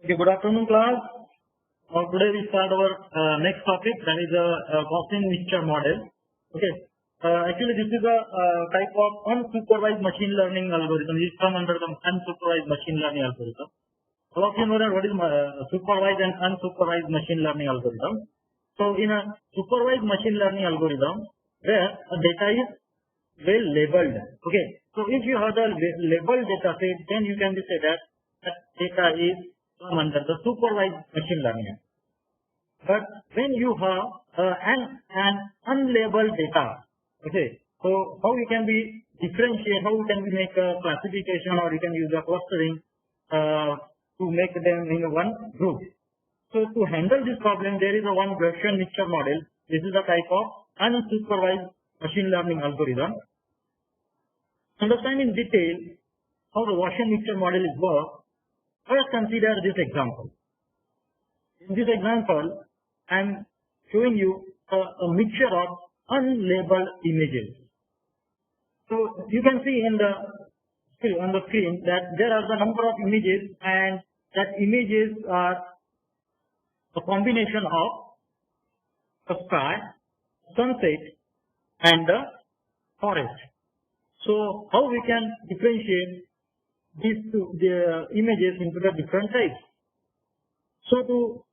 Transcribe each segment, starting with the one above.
Okay, good afternoon, class. Today we start our next topic, that is a Gaussian mixture model. Okay. Actually, this is a type of unsupervised machine learning algorithm. It comes under the unsupervised machine learning algorithm. All of you know that what is supervised and unsupervised machine learning algorithm. So, in a supervised machine learning algorithm, where a data is well labeled. Okay. So, if you have the labeled data set, then you can say that data is come under the supervised machine learning. But when you have an unlabeled data, okay, so how we can be differentiate, how we can we make a classification, or you can use a clustering to make them in one group. So to handle this problem, there is a one Gaussian mixture model. This is a type of unsupervised machine learning algorithm. Understand in detail how the Gaussian mixture model is work. First, consider this example. In this example, I am showing you a mixture of unlabeled images. So you can see on the screen that there are the number of images, and that images are a combination of the sky, sunset, and the forest. So how we can differentiate these the images into the different types? So to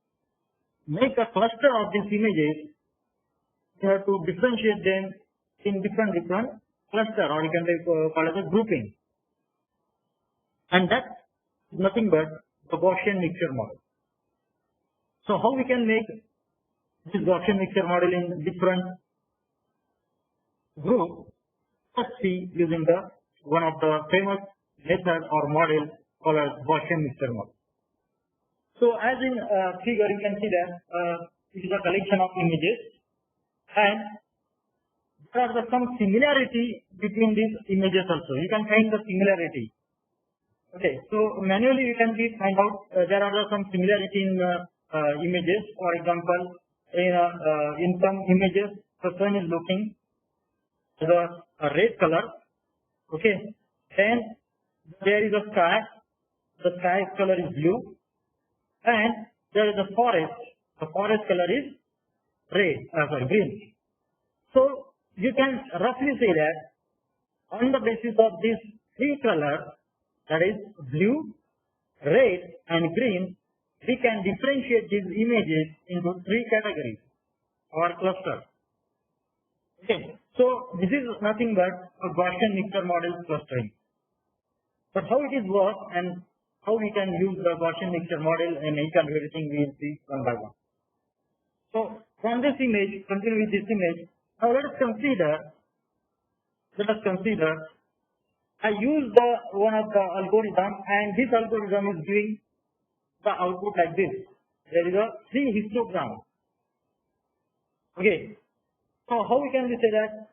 make a cluster of these images, you have to differentiate them in different cluster, or you can call it a grouping. And that's nothing but the Gaussian mixture model. So how we can make this Gaussian mixture model in different groups? Let's see using the one of the famous method or model called as Gaussian mixture model. So as in figure, you can see that it is a collection of images, and there are some similarity between these images also. You can find the similarity. Okay, so manually you can find out there are some similarity in images. For example, in some images, the sun is looking as a red color. Okay, then there is a sky. The sky color is blue, and there is a forest. The forest color is green. So you can roughly say that on the basis of these three colors, that is blue, red, and green, we can differentiate these images into three categories or clusters. Okay, so this is nothing but a Gaussian mixture model clustering. But how it is work and how we can use the Gaussian mixture model and each and everything we will see one by one. So from this image, continue with this image. Now let us consider. I use one of the algorithm, and this algorithm is giving the output like this. There is a 3 histogram. Okay. So how we can say that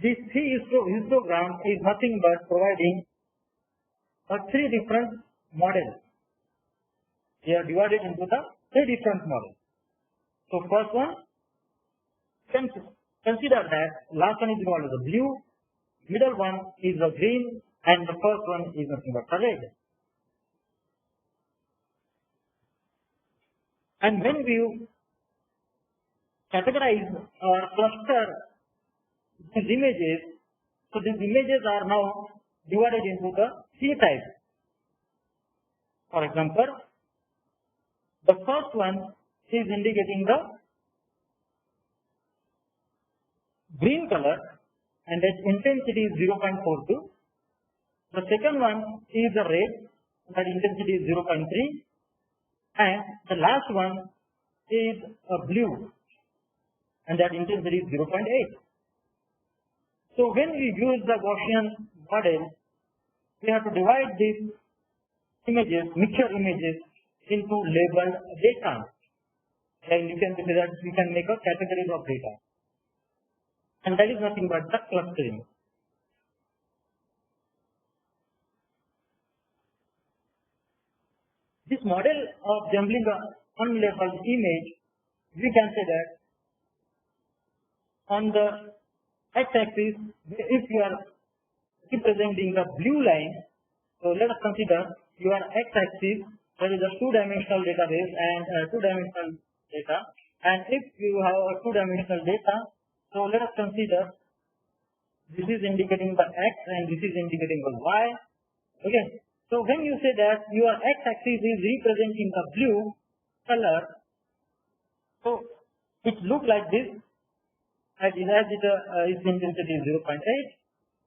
this 3 histogram is nothing but providing a 3 different models. They are divided into the 3 different models. So first one, consider that last one is called the blue, middle one is the green, and the first one is nothing but the red. And when we categorize or cluster these images, so these images are now divided into the 3 types. For example, the first one is indicating the green color, and its intensity is 0.42. The second one is the red, that intensity is 0.3, and the last one is a blue, and that intensity is 0.8. So when we use the Gaussian model, we have to divide these images, mixture images, into labeled data. And you can say that we can make a category of data. And that is nothing but the clustering. This model of jumbling the unlabeled image, we can say that on the x-axis, if you are representing the blue line, so let us consider your x-axis there is a two-dimensional database and two-dimensional data. And if you have a two-dimensional data, so let us consider this is indicating the x and this is indicating the y. Okay. So when you say that your x-axis is representing the blue color, so it looks like this, as its intensity is 0.8,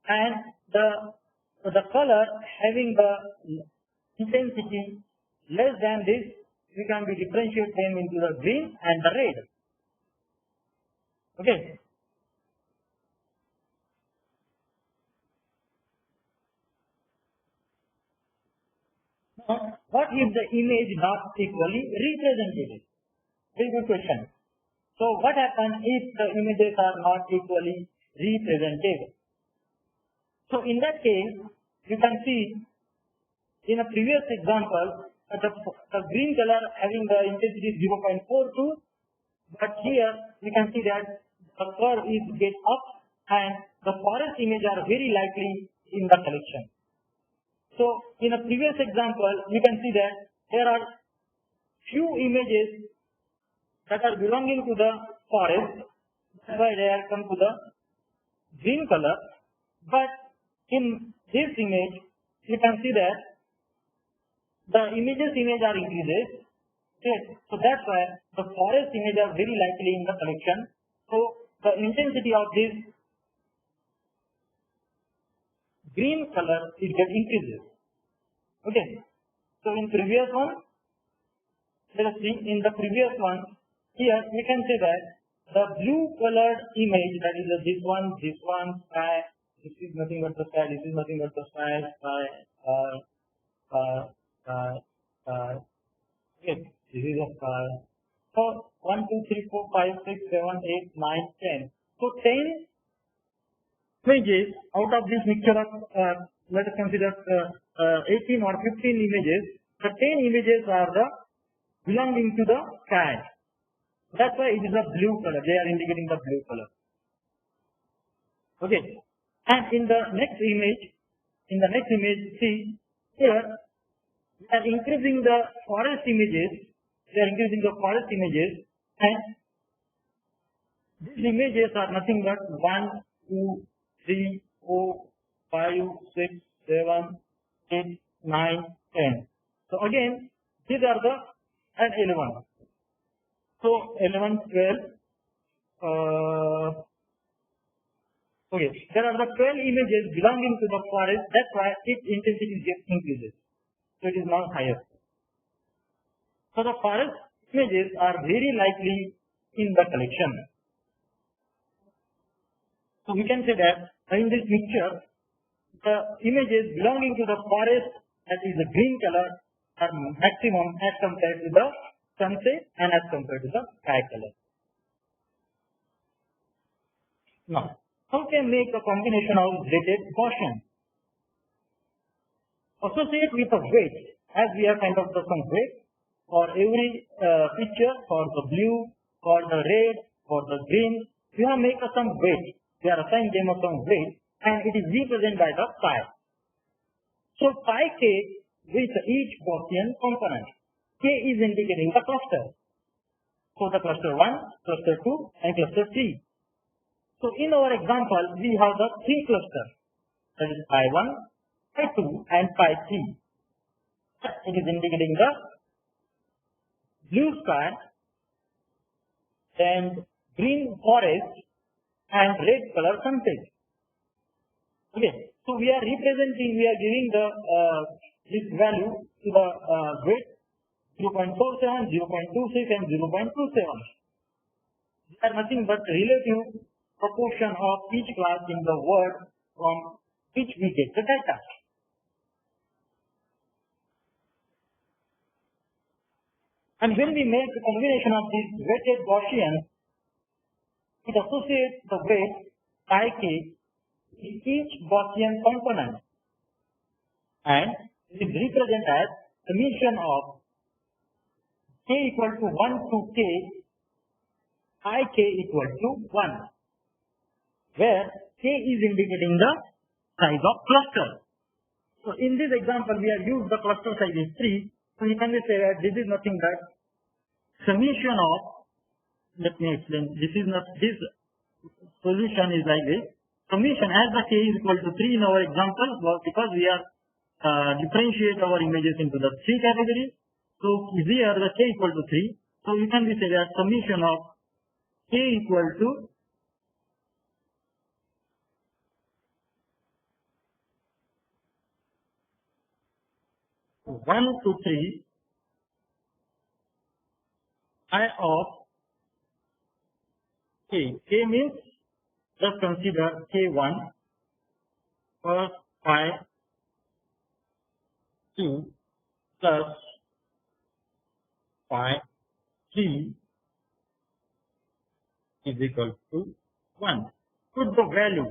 and the color having the intensity less than this, we can be differentiate them into the green and the red. Okay. Now, what if the image not equally represented? Very good question. So what happens if the images are not equally represented? So in that case, you can see in a previous example, the green color having the intensity 0.42, but here we can see that the curve is get up and the forest image are very likely in the collection. So in a previous example, you can see that there are few images that are belonging to the forest, that's why they are come to the green color. But in this image, you can see that the image are increases. Okay. So that's why the forest image are very likely in the collection. So the intensity of this green color is get increases. Okay. So in previous one, let us see, in the previous one, here we can say that the blue colored image, that is this one, sky, this is nothing but the sky, this is nothing but the sky, okay, this is a sky. So 1, 2, 3, 4, 5, 6, 7, 8, 9, 10. So 10 images out of this mixture of, let us consider 18 or 15 images. The 10 images are the belonging to the sky. That's why it is a blue color. They are indicating the blue color. Okay. And in the next image, see here we are increasing the forest images. And these images are nothing but 1, 2, 3, 4, 5, 6, 7, 8, 9, 10. So again, these are the and 11. So 11, 12. Okay, there are the 12 images belonging to the forest. That's why its intensity increases. So it is now higher. So the forest images are very likely in the collection. So we can say that in this picture, the images belonging to the forest, that is the green color, are maximum as compared to the sunset and as compared to the sky color. Now, how can make a combination of weighted Gaussian? Associate with a weight, as we have kind of some weight for every picture, for the blue, for the red, for the green. We have make some weight. We are assigned them some weight, and it is represented by the pi. So pi k with each Gaussian component. K is indicating the cluster. So the cluster 1, cluster 2, and cluster 3. So in our example, we have the 3 clusters. That is pi 1, pi 2, and pi 3. It is indicating the blue sky, and green forest, and red color sunset. Okay, so we are giving the this value to the weight 0.47, 0.26, and 0.27. These are nothing but relative proportion of each class in the word from which we get the data. And when we make a combination of these weighted Gaussians, it associates the weight pi k with each Gaussian component, and it is represented as summation of k equal to 1 to k, pi k equal to 1, where k is indicating the size of cluster. So in this example, we have used the cluster size is 3, So you can say that this is nothing but summation of, let me explain, this solution is like this. Summation as the k is equal to 3 in our example, because we are differentiate our images into the 3 categories. So here the k equal to 3. So you can say that summation of k equal to one to 3 I of k. K means just consider k1 plus phi 2 plus phi 3 is equal to 1. Put the value.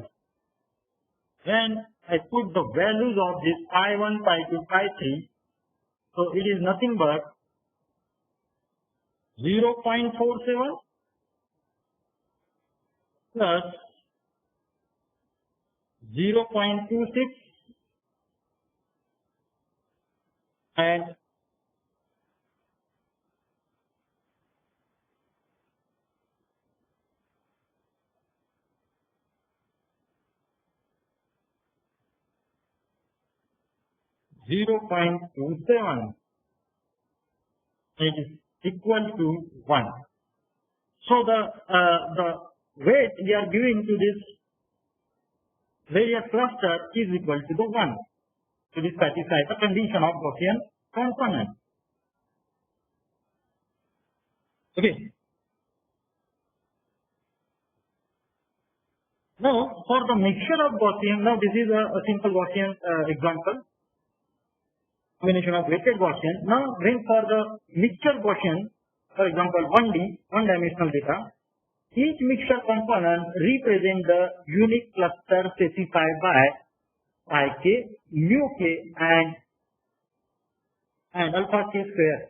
When I put the values of this phi 1, phi 2, phi 3, so it is nothing but 0.47 plus 0.26 and 0.27. It is equal to 1. So the weight we are giving to this various cluster is equal to the 1. So this satisfies the condition of Gaussian component. Okay. Now for the mixture of Gaussian, now this is a simple Gaussian example. Combination of weighted Gaussian. Now when for the mixture Gaussian, for example 1D, one-dimensional data, each mixture component represents the unique cluster specified by phi k, mu k and alpha k square.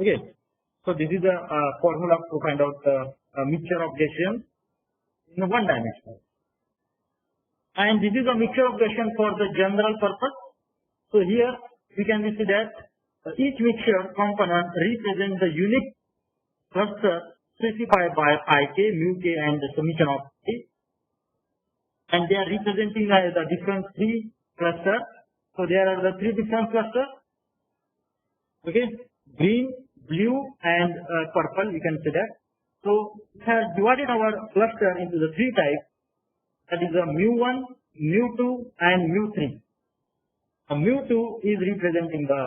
Okay, so this is a formula to find out the mixture of Gaussian in one dimension. And this is a mixture of Gaussian for the general purpose. So here we can see that each mixture component represents the unique cluster specified by phi k, mu k and the summation of k. And they are representing the different 3 clusters. So there are the 3 different clusters. Okay, green, blue and purple, you can say that. So we have divided our cluster into the 3 types. That is the mu1, mu2 and mu3. Mu2 is representing the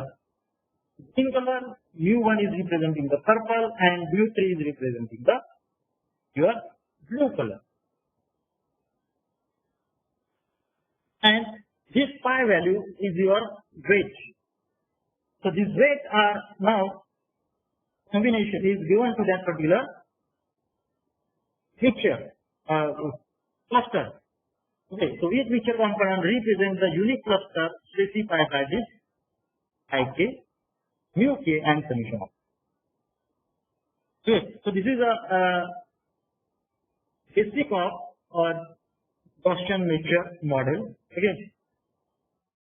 green color, mu1 is representing the purple and mu3 is representing the your blue color. And this phi value is your weight. So these weights are now combination is given to that particular mixture cluster. Okay, so each mixture component represents the unique cluster specified by this phi k, mu k and summation of. Okay, so this is a basic of Gaussian mixture model. Okay.